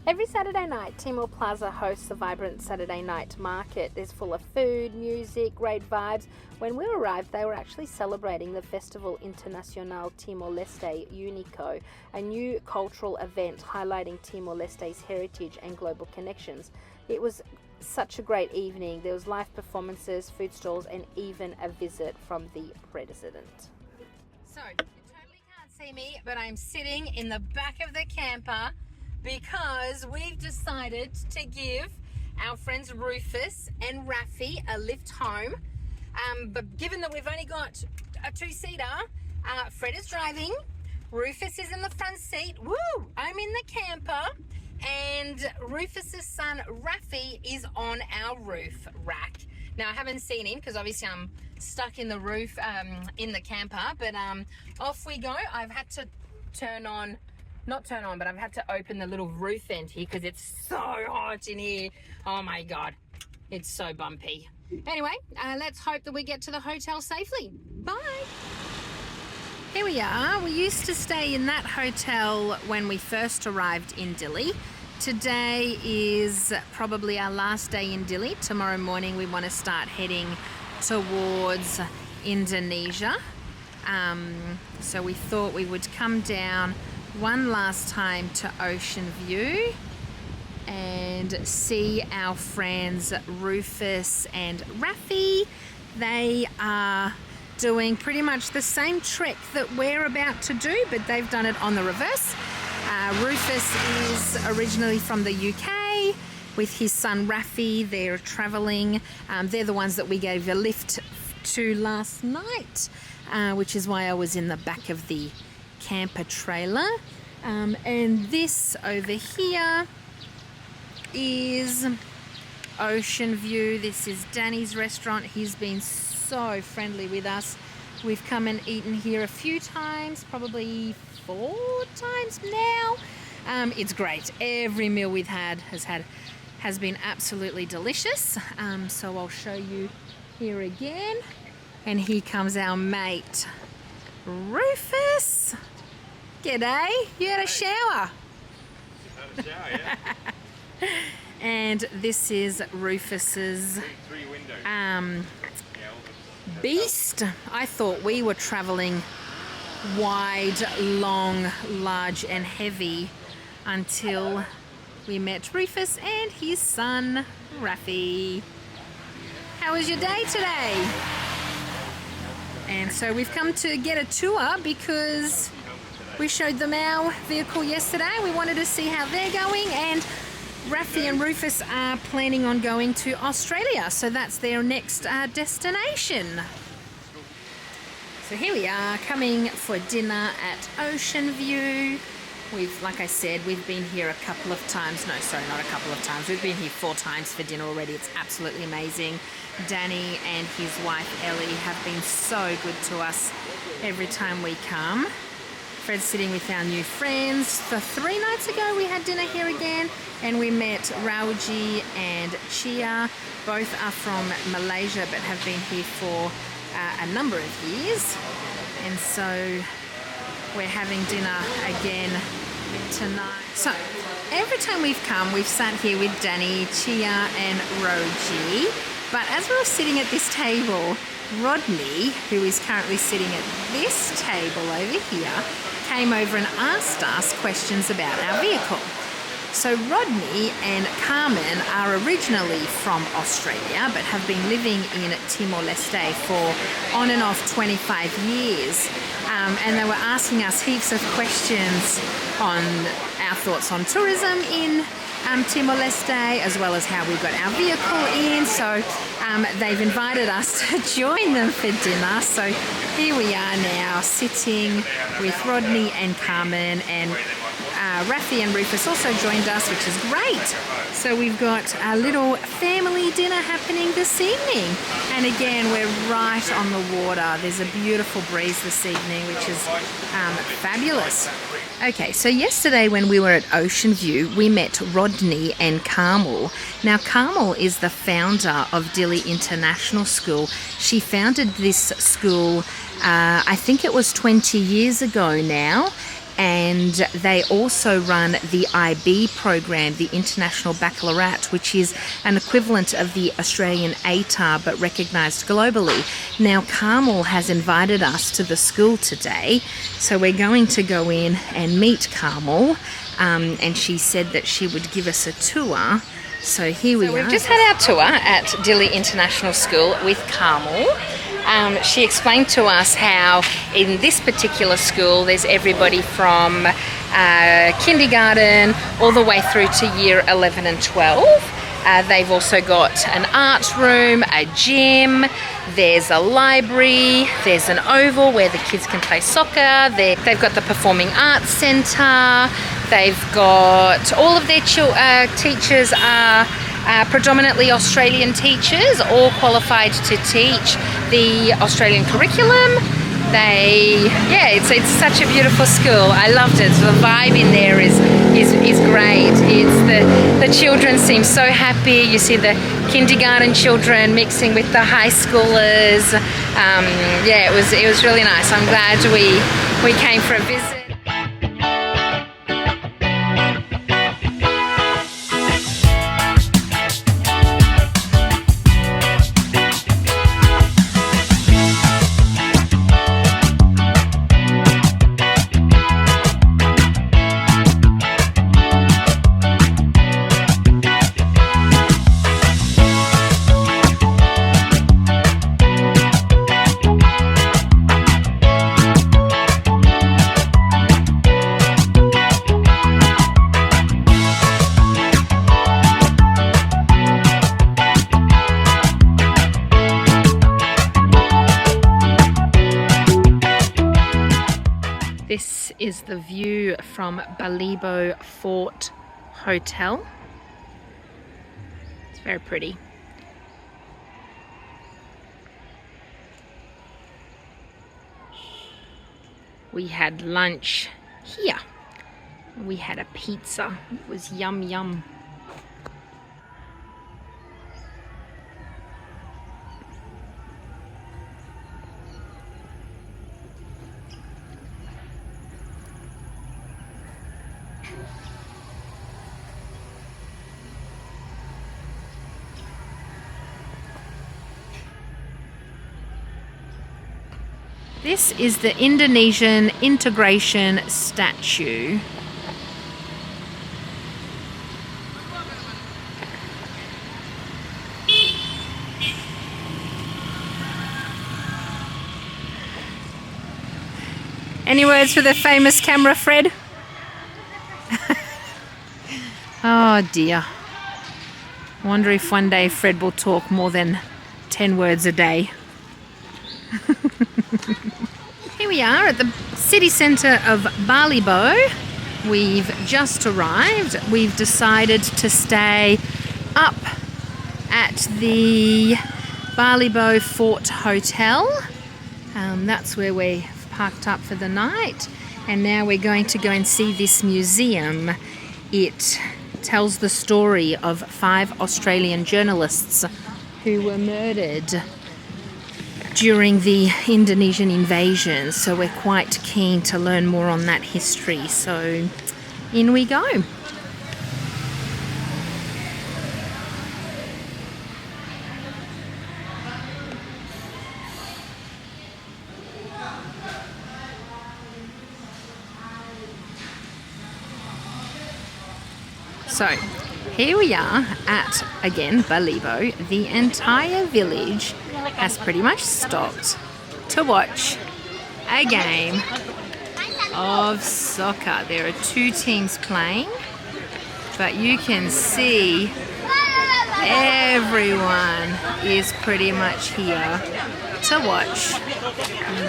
Every Saturday night, Timor Plaza hosts a vibrant Saturday night market. It's full of food, music, great vibes. When we arrived, they were actually celebrating the Festival Internacional Timor-Leste Unico, a new cultural event highlighting Timor-Leste's heritage and global connections. It was such a great evening. There was live performances, food stalls, and even a visit from the president. So, you totally can't see me, but I'm sitting in the back of the camper because we've decided to give our friends Rufus and Rafi a lift home. But given that we've only got a two-seater, Fred is driving, Rufus is in the front seat, woo! I'm in the camper, and Rufus's son Rafi is on our roof rack. Now I haven't seen him because obviously I'm stuck in the roof, in the camper, but off we go. I've had to but I've had to open the little roof vent here because it's so hot in here. Oh my God, it's so bumpy. Anyway, let's hope that we get to the hotel safely. Bye. Here we are. We used to stay in that hotel when we first arrived in Dili. Today is probably our last day in Dili. Tomorrow morning we want to start heading towards Indonesia. So we thought we would come down one last time to Ocean View and see our friends Rufus and Rafi. They are doing pretty much the same trek that we're about to do, but they've done it on the reverse. Rufus is originally from the UK with his son Rafi. They're traveling. They're the ones that we gave a lift to last night, which is why I was in the back of the camper trailer. And this over here is Ocean View. This is Danny's restaurant. He's been so friendly with us. We've come and eaten here a few times, probably 4 times now. It's great. Every meal we've had has been absolutely delicious. So I'll show you here again. And here comes our mate Rufus. G'day. You had a shower. Had a shower, yeah. And this is Rufus's beast. I thought we were traveling wide, long, large and heavy until we met Rufus and his son Rafi. How was your day today? And so we've come to get a tour because we showed them our vehicle yesterday. We wanted to see how they're going, and Rafi and Rufus are planning on going to Australia, so that's their next destination. So here we are, coming for dinner at Ocean View. Like I said, we've been here a couple of times. No, sorry, not a couple of times. We've been here 4 times for dinner already. It's absolutely amazing. Danny and his wife Ellie have been so good to us every time we come. Fred's sitting with our new friends. So 3 nights ago we had dinner here again, and we met Rauji and Chia. Both are from Malaysia but have been here for a number of years, and so we're having dinner again tonight. So every time we've come, we've sat here with Danny, Chia and Roji, but as we were sitting at this table, Rodney, who is currently sitting at this table over here, came over and asked us questions about our vehicle. So Rodney and Carmen are originally from Australia but have been living in Timor-Leste for on and off 25 years. And they were asking us heaps of questions on our thoughts on tourism in Timor-Leste, as well as how we got our vehicle in. So they've invited us to join them for dinner. So here we are now sitting with Rodney and Carmen, and Rafi and Rufus also joined us, which is great. So we've got a little family dinner happening this evening. And again, we're right on the water. There's a beautiful breeze this evening, which is fabulous. Okay, so yesterday when we were at Ocean View, we met Rodney and Carmel. Now, Carmel is the founder of Dili International School. She founded this school, I think it was 20 years ago now, and they also run the IB program, the International Baccalaureate, which is an equivalent of the Australian ATAR but recognised globally. Now Carmel has invited us to the school today, so we're going to go in and meet Carmel, and she said that she would give us a tour. So here we are. We've just had our tour at Dili International School with Carmel. She explained to us how in this particular school there's everybody from kindergarten all the way through to year 11 and 12. They've also got an art room, a gym, there's a library, there's an oval where the kids can play soccer, they've got the Performing Arts Centre, they've got all of their teachers are predominantly Australian teachers, all qualified to teach the Australian curriculum. It's such a beautiful school. I loved it. The vibe in there is great. The children seem so happy. You see the kindergarten children mixing with the high schoolers. It was really nice. I'm glad we came for a visit. This is the view from Balibo Fort Hotel. It's very pretty. We had lunch here. We had a pizza. It was yum yum. This is the Indonesian integration statue. Any words for the famous camera, Fred? Oh dear. I wonder if one day Fred will talk more than 10 words a day. Here we are at the city centre of Balibo. We've just arrived. We've decided to stay up at the Balibo Fort Hotel. That's where we're parked up for the night. And now we're going to go and see this museum. It tells the story of 5 Australian journalists who were murdered during the Indonesian invasion, so we're quite keen to learn more on that history. So in we go. So here we are at, again, Balibo. The entire village has pretty much stopped to watch a game of soccer. There are 2 teams playing, but you can see everyone is pretty much here to watch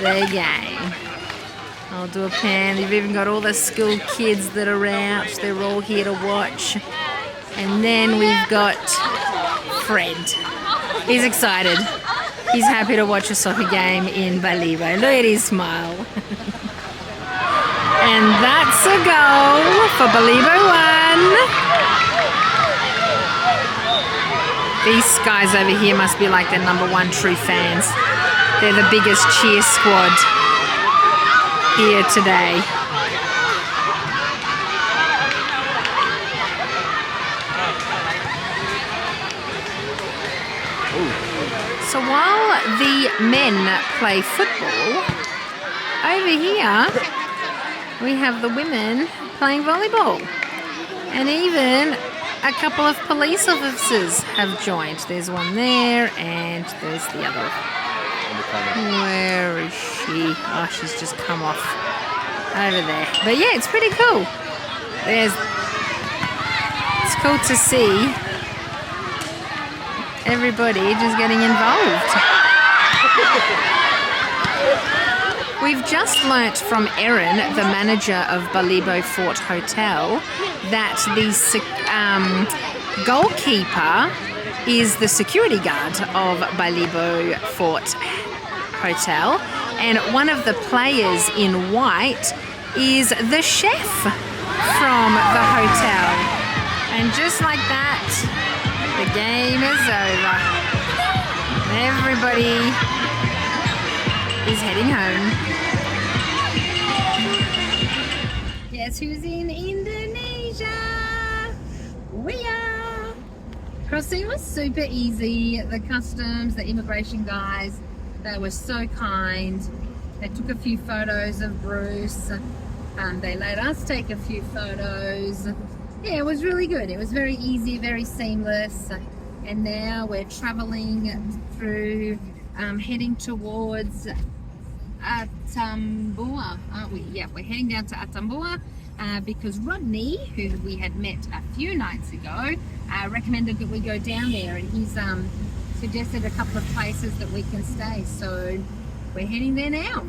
the game. I'll do a pan. You've even got all the school kids that are out. They're all here to watch. And then we've got Fred. He's excited. He's happy to watch a soccer game in Balibo. Look at his smile. And that's a goal for Balibo 1. These guys over here must be like the #1 true fans. They're the biggest cheer squad here today. So while the men play football, over here we have the women playing volleyball. And even a couple of police officers have joined. There's one there and there's the other. Where is she? Oh, she's just come off over there. But yeah, it's pretty cool. It's cool to see everybody just getting involved. We've just learnt from Erin, the manager of Balibo Fort Hotel, that the goalkeeper is the security guard of Balibo Fort Hotel, and one of the players in white is the chef from the hotel. And just like that, the game is over. Everybody is heading home. Guess who's in Indonesia? We are! Crossing was super easy. The customs, the immigration guys, they were so kind. They took a few photos of Bruce. They let us take a few photos. Yeah, it was really good. It was very easy, very seamless. And now we're traveling through, heading towards Atambua, aren't we? Yeah, we're heading down to Atambua because Rodney, who we had met a few nights ago, recommended that we go down there, and he's suggested a couple of places that we can stay. So we're heading there now.